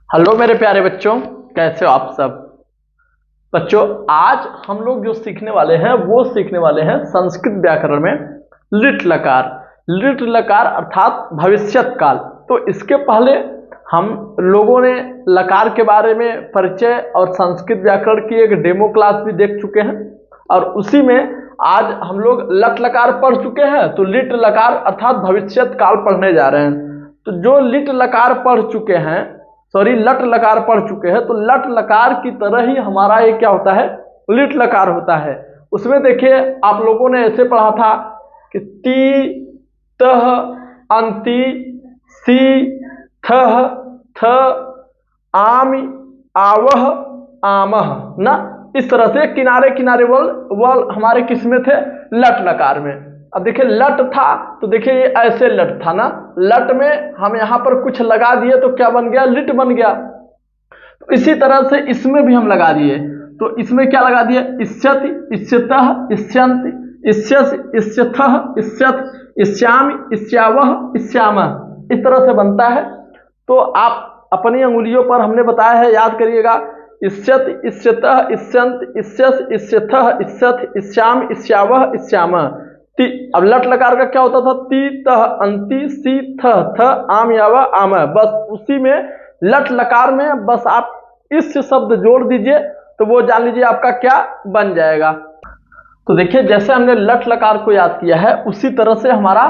Hello मेरे प्यारे बच्चों, कैसे हो आप सब। बच्चों, आज हम लोग जो सीखने वाले हैं वो सीखने वाले हैं संस्कृत व्याकरण में लिट लकार। लिट लकार अर्थात भविष्यत काल। तो इसके पहले हम लोगों ने लकार के बारे में परिचय और संस्कृत व्याकरण की एक डेमो क्लास भी देख चुके हैं, और उसी में आज हम लोग लट लकार पढ़ चुके हैं। तो लिट लकार अर्थात भविष्यत काल पढ़ने जा रहे हैं। तो जो लिट लकार पढ़ चुके हैं, सॉरी लट लकार पढ़ चुके हैं, तो लट लकार की तरह ही हमारा ये क्या होता है, लिट लकार होता है। उसमें देखिए आप लोगों ने ऐसे पढ़ा था कि ती तह अंति सी थह थ आमि आवह आमह ना, इस तरह से किनारे किनारे वल हमारे किस में थे, लट लकार में। अब देखिए लट था तो देखिए ये ऐसे लट था ना, लट में हम यहाँ पर कुछ लगा दिए तो क्या बन गया, लिट बन गया। तो इसी तरह से इसमें भी हम लगा दिए, तो इसमें क्या लगा दिए, इष्यति इष्यतः इष्यन्ति इष्यसि इष्यथः इष्यथ इष्यामि इष्यावह इष्यामः, इस तरह से बनता है। तो आप अपनी अंगुलियों पर हमने बताया है, याद करिएगा, इष्यत इष्यतः इष्यन्त इष्यस इष्यथः इष्यथ इष्यामि इष्यावह इष्यामः। अब लट लकार का क्या होता था, ती तह अंति सी थ थ आम यावा आम, बस उसी में लट लकार में बस आप इस शब्द जोड़ दीजिए तो वो जान लीजिए आपका क्या बन जाएगा। तो देखिए जैसे हमने लट लकार को याद किया है उसी तरह से हमारा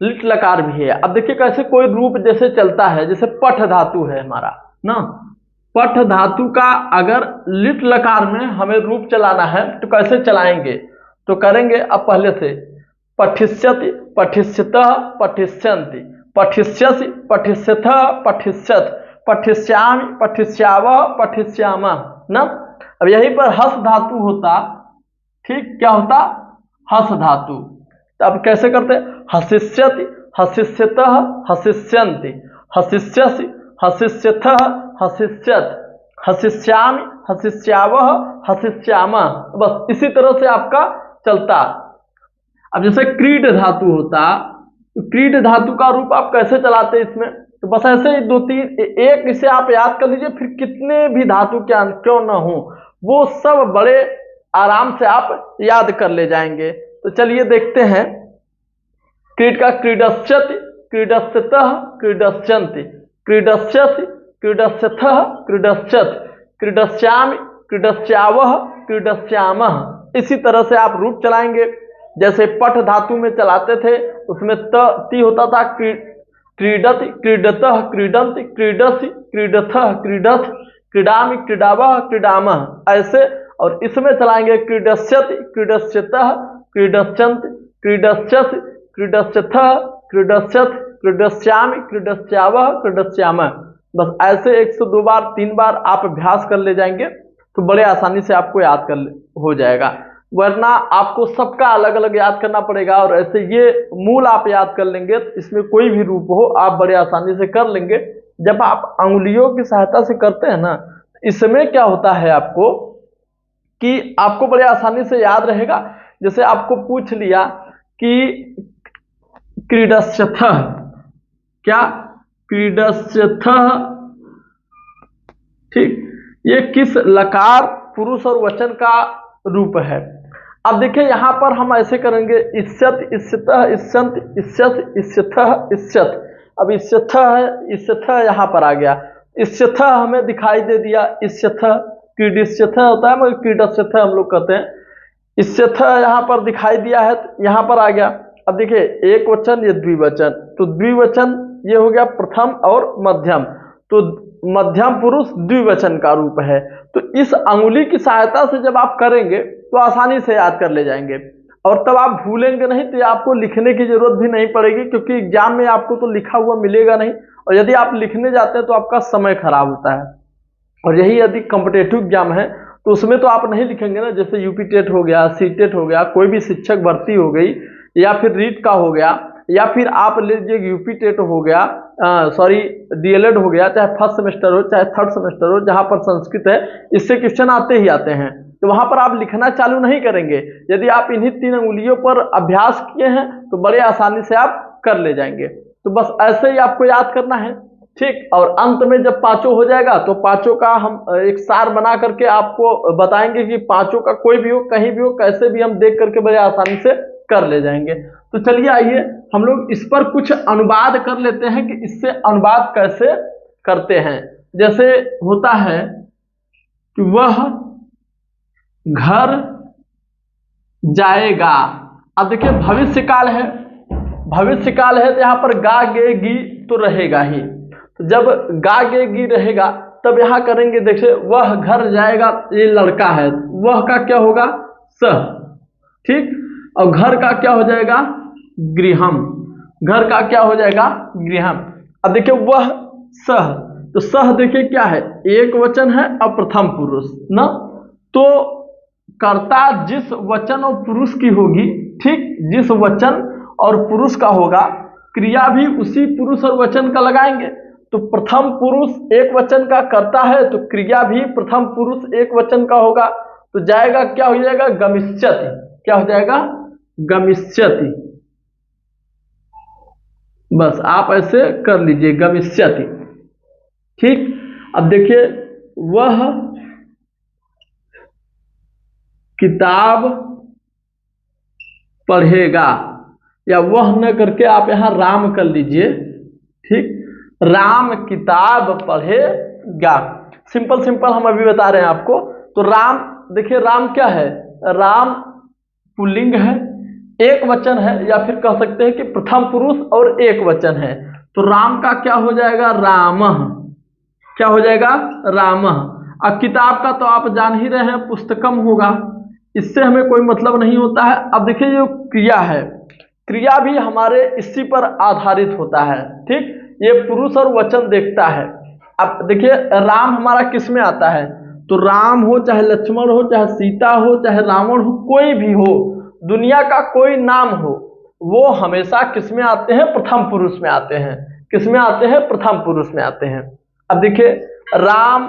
लिट लकार भी है। अब देखिए कैसे कोई रूप जैसे चलता है, जैसे पठ धातु है हमारा ना, पठ धातु का अगर लिट लकार में हमें रूप चलाना है तो कैसे चलाएंगे, तो करेंगे अब पहले से, पठिष्यति पठिष्यतः पठिष्यन्ति पठिष्यसि पठिष्यथः पठिष्यथ पठिष्यामि पठिष्यावः पठिष्यामः ना। अब यहीं पर हस धातु होता, ठीक, क्या होता, हस धातु। तो अब कैसे करते, हसिष्यति हसिष्यतः हसिष्यन्ति हसिष्यसि हसिष्यथः हसिष्यथ हसिष्यामि हसिष्यावः हसिष्यामः, बस इसी तरह से आपका चलता। अब जैसे क्रीड धातु होता, तो क्रीड धातु का रूप आप कैसे चलाते हैं इसमें, तो बस ऐसे ही दो तीन एक इसे आप याद कर लीजिए, फिर कितने भी धातु क्यों न हो वो सब बड़े आराम से आप याद कर ले जाएंगे। तो चलिए देखते हैं, क्रीड का क्रीडस्यति क्रीडस्यतः क्रीडस्यन्ति क्रीडस्यसि क्रीडस्यथः क्रीडस्यथ क्रीडस्यामि क्रीडस्यावः क्रीडस्यामः, इसी तरह से आप रूप चलाएंगे। जैसे पठ धातु में चलाते थे उसमें ती होता था, क्रीडति क्रीडतः क्रीडन्ति क्रीडसि क्रीडथः क्रीडथ क्रीडामि क्रीडावः क्रीडामः, ऐसे। और इसमें चलाएंगे क्रीडस्यति क्रीडस्यतः क्रीडस्यन्ति क्रीडस्यसि क्रीडस्यथः क्रीडस्यथ क्रीडस्यामि क्रीडस्यावः क्रीडस्यामः, बस ऐसे 102 बार 3 बार आप अभ्यास कर ले जाएंगे तो बड़े आसानी से आपको याद कर हो जाएगा। वरना आपको सबका अलग अलग याद करना पड़ेगा, और ऐसे ये मूल आप याद कर लेंगे तो इसमें कोई भी रूप हो आप बड़े आसानी से कर लेंगे। जब आप अंगुलियों की सहायता से करते हैं ना, इसमें क्या होता है आपको कि आपको बड़े आसानी से याद रहेगा। जैसे आपको पूछ लिया कि क्रीडस्यथः, क्या क्रीडस्यथः, ठीक, ये किस लकार पुरुष और वचन का रूप है। अब देखिए यहाँ पर हम ऐसे करेंगे, इष्यत इष्यतः इष्यन्त इष्यस इष्यथः इष्यथ। अब इष्यथः है, इष्यथः यहाँ पर आ गया, इष्यथः हमें दिखाई दे दिया, इष्यथः क्रीडिष्यथः होता है मगर क्रीडस्यथः हम लोग कहते हैं, इष्यथः यहाँ पर दिखाई दिया है तो यहाँ पर आ गया। अब देखिए एक वचन ये द्विवचन, तो द्विवचन ये हो गया प्रथम और मध्यम, तो मध्यम पुरुष द्विवचन का रूप है। तो इस अंगुली की सहायता से जब आप करेंगे तो आसानी से याद कर ले जाएंगे, और तब आप भूलेंगे नहीं, तो आपको लिखने की जरूरत भी नहीं पड़ेगी, क्योंकि एग्जाम में आपको तो लिखा हुआ मिलेगा नहीं, और यदि आप लिखने जाते हैं तो आपका समय खराब होता है। और यही यदि कॉम्पिटेटिव एग्जाम है तो उसमें तो आप नहीं लिखेंगे ना, जैसे यूपी टेट हो गया, सी टेट हो गया, कोई भी शिक्षक भर्ती हो गई, या फिर रीट का हो गया, या फिर आप लीजिए यूपी टेट हो गया, सॉरी डीएलएड हो गया, चाहे फर्स्ट सेमेस्टर हो चाहे थर्ड सेमेस्टर हो, जहां पर संस्कृत है इससे क्वेश्चन आते ही आते हैं, तो वहां पर आप लिखना चालू नहीं करेंगे। यदि आप इन्हीं 3 अंगुलियों पर अभ्यास किए हैं तो बड़े आसानी से आप कर ले जाएंगे। तो बस ऐसे ही आपको याद करना है, ठीक। और अंत में जब पांचों हो जाएगा तो पांचों का हम एक सार बना करके आपको बताएंगे कि पांचों का कोई भी हो, कहीं भी हो, कैसे भी हम देख करके बड़े आसानी से कर ले जाएंगे। तो चलिए आइए हम लोग इस पर कुछ अनुवाद कर लेते हैं कि इससे अनुवाद कैसे करते हैं। जैसे होता है कि वह घर जाएगा। अब देखिए भविष्य काल है, भविष्य काल है तो यहाँ पर गा गे गी तो रहेगा ही। तो जब गा गे गी रहेगा तब यहाँ करेंगे, देखिए वह घर जाएगा, ये लड़का है, वह का क्या होगा सह, ठीक। और घर का क्या हो जाएगा गृहम, घर का क्या हो जाएगा गृहम। अब देखिए वह सह, तो सह देखिए क्या है एक वचन है और प्रथम पुरुष ना, तो कर्ता जिस वचन और पुरुष की होगी, ठीक, जिस वचन और पुरुष का होगा क्रिया भी उसी पुरुष और वचन का लगाएंगे। तो प्रथम पुरुष एक वचन का कर्ता है तो क्रिया भी प्रथम पुरुष एक वचन का होगा। तो जाएगा क्या हो जाएगा गमिष्यति, क्या हो जाएगा गमिष्यति। बस आप ऐसे कर लीजिए गमिष्यति, ठीक। अब देखिए वह किताब पढ़ेगा, या वह न करके आप यहाँ राम कर लीजिए, ठीक। राम किताब पढ़ेगा, सिंपल सिंपल हम अभी बता रहे हैं आपको। तो राम देखिए राम क्या है, राम पुल्लिंग है, एक वचन है, या फिर कह सकते हैं कि प्रथम पुरुष और एक वचन है। तो राम का क्या हो जाएगा रामः, क्या हो जाएगा रामः। अब किताब का तो आप जान ही रहे हैं पुस्तकम होगा, इससे हमें कोई मतलब नहीं होता है। अब देखिए जो क्रिया है, क्रिया भी हमारे इसी पर आधारित होता है, ठीक। ये पुरुष और वचन देखता है। अब देखिए राम हमारा किस में आता है, तो राम हो चाहे लक्ष्मण हो चाहे सीता हो चाहे रावण हो, कोई भी हो, दुनिया का कोई नाम हो, वो हमेशा किस में आते हैं प्रथम पुरुष में आते हैं। किस में आते हैं प्रथम पुरुष में आते हैं। अब देखिए राम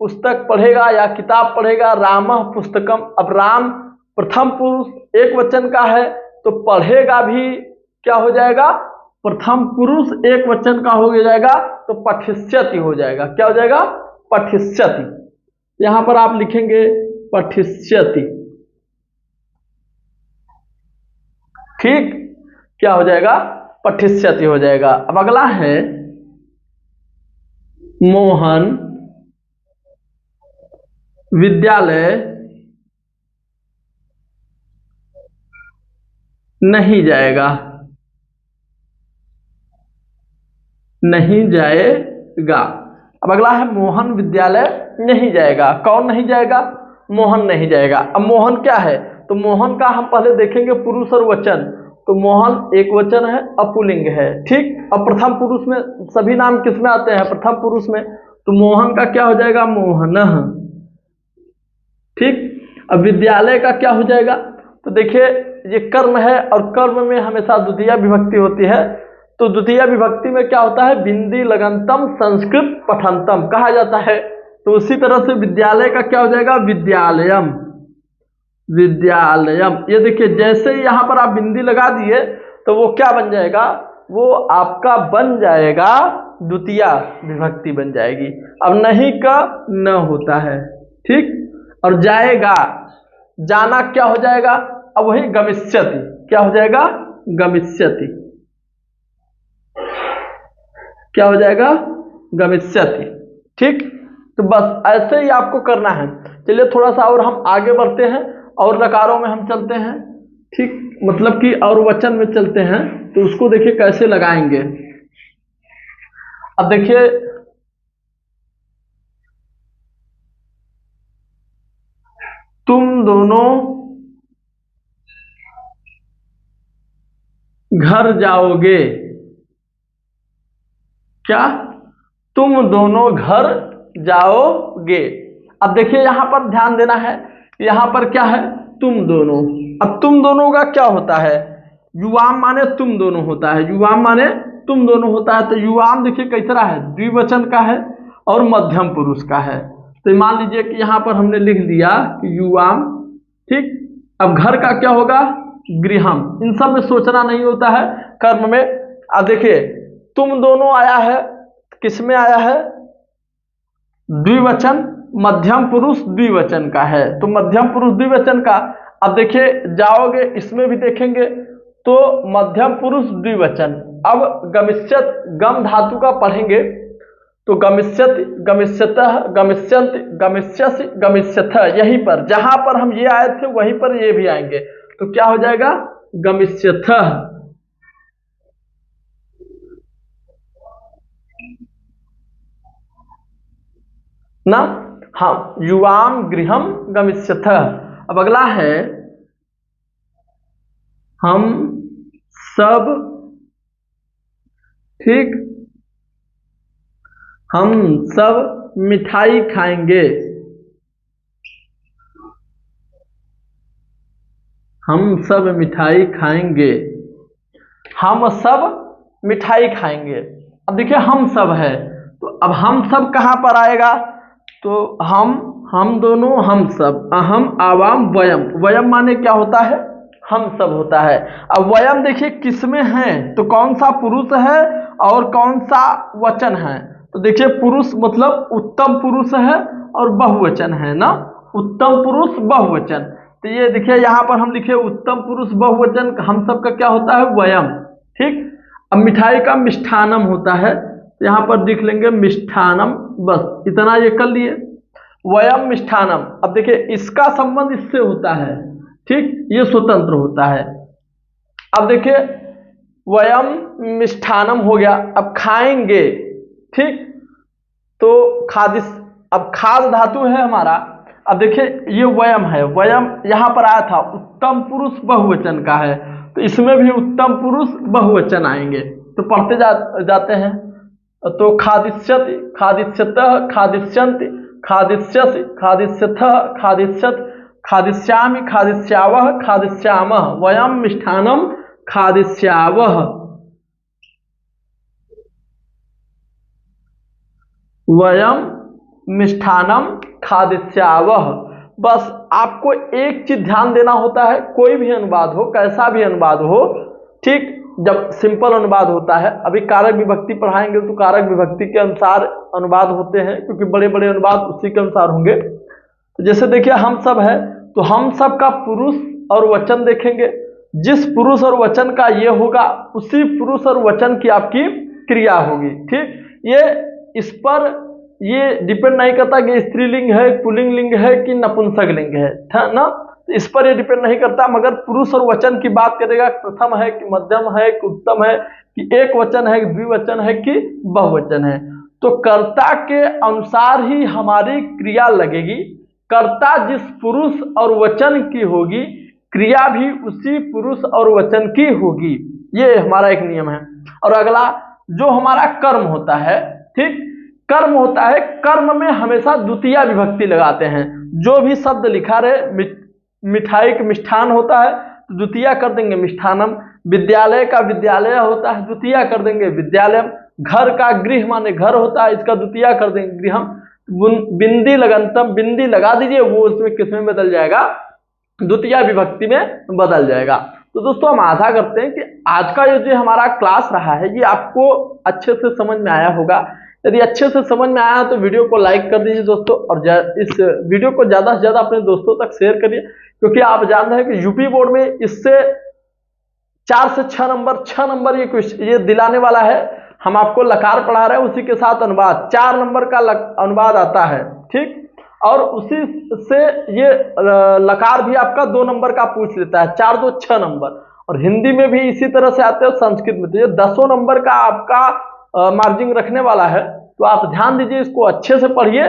पुस्तक पढ़ेगा या किताब पढ़ेगा, रामः पुस्तकम। अब राम प्रथम पुरुष एक वचन का है तो पढ़ेगा भी क्या हो जाएगा प्रथम पुरुष एक वचन का हो जाएगा, तो पठिष्यति हो जाएगा, क्या हो जाएगा पठिष्यति। यहां पर आप लिखेंगे पठिष्यति, ठीक, क्या हो जाएगा पठिष्यति हो जाएगा। अब अगला है मोहन विद्यालय नहीं जाएगा, नहीं जाएगा। अब अगला है मोहन विद्यालय नहीं जाएगा, कौन नहीं जाएगा मोहन नहीं जाएगा। अब मोहन क्या है, तो मोहन का हम पहले देखेंगे पुरुष और वचन। तो मोहन एक वचन है, अपुलिंग है, ठीक। अब प्रथम पुरुष में सभी नाम किस में आते हैं प्रथम पुरुष में, तो मोहन का क्या हो जाएगा मोहनः, ठीक। अब विद्यालय का क्या हो जाएगा, तो देखिए ये कर्म है और कर्म में हमेशा द्वितीया विभक्ति होती है। तो द्वितीय विभक्ति में क्या होता है बिंदी लगंतम संस्कृत पठंतम कहा जाता है। तो उसी तरह से विद्यालय का क्या हो जाएगा विद्यालयम, विद्यालयम। ये देखिए जैसे ही यहाँ पर आप बिंदी लगा दिए तो वो क्या बन जाएगा, वो आपका बन जाएगा द्वितीया विभक्ति बन जाएगी। अब नहीं का न होता है, ठीक। और जाएगा, जाना क्या हो जाएगा, अब वही गमिष्यति, क्या हो जाएगा गमिष्यति, क्या हो जाएगा गमिष्यति, ठीक। तो बस ऐसे ही आपको करना है। चलिए थोड़ा सा और हम आगे बढ़ते हैं और लकारों में हम चलते हैं, ठीक, मतलब कि और वचन में चलते हैं। तो उसको देखिए कैसे लगाएंगे। अब देखिए तुम दोनों घर जाओगे, क्या तुम दोनों घर जाओगे। अब देखिए यहां पर ध्यान देना है, यहां पर क्या है तुम दोनों। अब तुम दोनों का क्या होता है, युवाम माने तुम दोनों होता है, युवाम माने तुम दोनों होता है। तो युवाम देखिए कैसा है द्विवचन का है और मध्यम पुरुष का है। तो मान लीजिए कि यहां पर हमने लिख दिया कि युवाम, ठीक। अब घर का क्या होगा गृहम। इन सब में सोचना नहीं होता है कर्म में। अब देखिए तुम दोनों आया है, किसमें आया है? द्विवचन, मध्यम पुरुष द्विवचन का है। तो मध्यम पुरुष द्विवचन का, अब देखिए जाओगे इसमें भी देखेंगे तो मध्यम पुरुष द्विवचन। अब गमिष्यत, गम धातु का पढ़ेंगे तो गमिष्यति, गमिष्यतः, गमिष्यन्ति, गमिष्यसि, गमिष्यथः, यहीं पर जहां पर हम ये आए थे वहीं पर ये भी आएंगे। तो क्या हो जाएगा? गमिष्यथः। ना, हाँ, युवाम गृहम गमिष्यथः। अब अगला है हम सब, ठीक, हम सब मिठाई खाएंगे। हम सब मिठाई खाएंगे। हम सब मिठाई खाएंगे। अब देखिए हम सब है तो अब हम सब कहाँ पर आएगा? तो हम दोनों, हम सब, अहम, आवाम, वयम। वयम माने क्या होता है? हम सब होता है। अब वयम देखिए किसमें है? तो कौन सा पुरुष है और कौन सा वचन है? तो देखिए पुरुष मतलब उत्तम पुरुष है और बहुवचन है ना, उत्तम पुरुष बहुवचन। तो ये देखिए यहाँ पर हम लिखे उत्तम पुरुष बहुवचन, हम सब का क्या होता है? वयम, ठीक। अब मिठाई का मिष्ठानम होता है, तो यहाँ पर लिख लेंगे मिष्ठानम, बस इतना ये कर लिए, वयम मिष्ठानम। अब देखिए इसका संबंध इससे होता है, ठीक, ये स्वतंत्र होता है। अब देखिए वयम मिष्ठानम हो गया। अब खाएंगे, ठीक, तो खादिस, अब खाद धातु है हमारा। अब देखिए ये वयम है, वयम यहाँ पर आया था, उत्तम पुरुष बहुवचन का है, तो इसमें भी उत्तम पुरुष बहुवचन आएंगे। तो पढ़ते जाते हैं। तो खादिष्यति, खादिष्यतः, खादिष्यन्ति, खादिष्यसि, खादिष्यथः, खादिष्यत्, खादिष्यामि, खादिष्यावः, खादिष्यामः, वयम मिष्ठानम खादिष्यावः। वयम मिष्ठानम खादिष्यावः। बस आपको एक चीज ध्यान देना होता है, कोई भी अनुवाद हो, कैसा भी अनुवाद हो, ठीक, जब सिंपल अनुवाद होता है, अभी कारक विभक्ति पढ़ाएंगे तो कारक विभक्ति के अनुसार अनुवाद होते हैं, क्योंकि बड़े बड़े अनुवाद उसी के अनुसार होंगे। तो जैसे देखिए हम सब है, तो हम सब का पुरुष और वचन देखेंगे, जिस पुरुष और वचन का ये होगा उसी पुरुष और वचन की आपकी क्रिया होगी, ठीक। ये इस पर ये डिपेंड नहीं करता कि स्त्रीलिंग है, पुल्लिंग लिंग है कि नपुंसक लिंग है ना, इस पर ये डिपेंड नहीं करता, मगर पुरुष और वचन की बात करेगा, प्रथम है कि मध्यम है कि उत्तम है कि एक वचन है, द्विवचन है कि बहुवचन है। तो कर्ता के अनुसार ही हमारी क्रिया लगेगी, कर्ता जिस पुरुष और वचन की होगी, क्रिया भी उसी पुरुष और वचन की होगी, ये हमारा एक नियम है। और अगला जो हमारा कर्म होता है, ठीक, कर्म होता है, कर्म में हमेशा द्वितीय विभक्ति लगाते हैं। जो भी शब्द लिखा रहे, मिठाई का मिष्ठान होता है तो द्वितीय कर देंगे मिष्ठानम, विद्यालय का विद्यालय होता है द्वितीय कर देंगे विद्यालयम, घर का गृह माने घर होता है, इसका द्वितीय कर देंगे गृहम, बिंदी लगंतम, बिंदी लगा दीजिए, वो उसमें किसमें बदल जाएगा? द्वितीय विभक्ति में बदल जाएगा। तो दोस्तों हम आशा करते हैं कि आज का ये जो हमारा क्लास रहा है ये आपको अच्छे से समझ में आया होगा। यदि अच्छे से समझ में आया तो वीडियो को लाइक कर दीजिए दोस्तों, और इस वीडियो को ज़्यादा से ज़्यादा अपने दोस्तों तक शेयर करिए, क्योंकि आप जानते हैं कि यूपी बोर्ड में इससे 4 से 6 नंबर ये दिलाने वाला है। हम आपको लकार पढ़ा रहे हैं, उसी के साथ अनुवाद 4 नंबर का अनुवाद आता है, ठीक, और उसी से ये लकार भी आपका 2 नंबर का पूछ लेता है, 4 2 6 नंबर, और हिंदी में भी इसी तरह से आते हैं, संस्कृत में तो ये 10 नंबर का आपका मार्जिंग रखने वाला है। तो आप ध्यान दीजिए, इसको अच्छे से पढ़िए,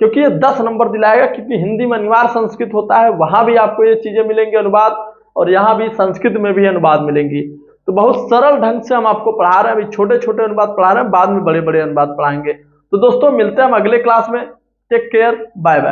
क्योंकि ये 10 नंबर दिलाएगा, क्योंकि हिंदी में अनिवार्य संस्कृत होता है, वहां भी आपको ये चीजें मिलेंगी अनुवाद, और यहाँ भी संस्कृत में भी अनुवाद मिलेंगी। तो बहुत सरल ढंग से हम आपको पढ़ा रहे हैं, अभी छोटे छोटे अनुवाद पढ़ा रहे हैं, बाद में बड़े बड़े अनुवाद पढ़ाएंगे। तो दोस्तों मिलते हैं हम अगले क्लास में, टेक केयर, बाय बाय।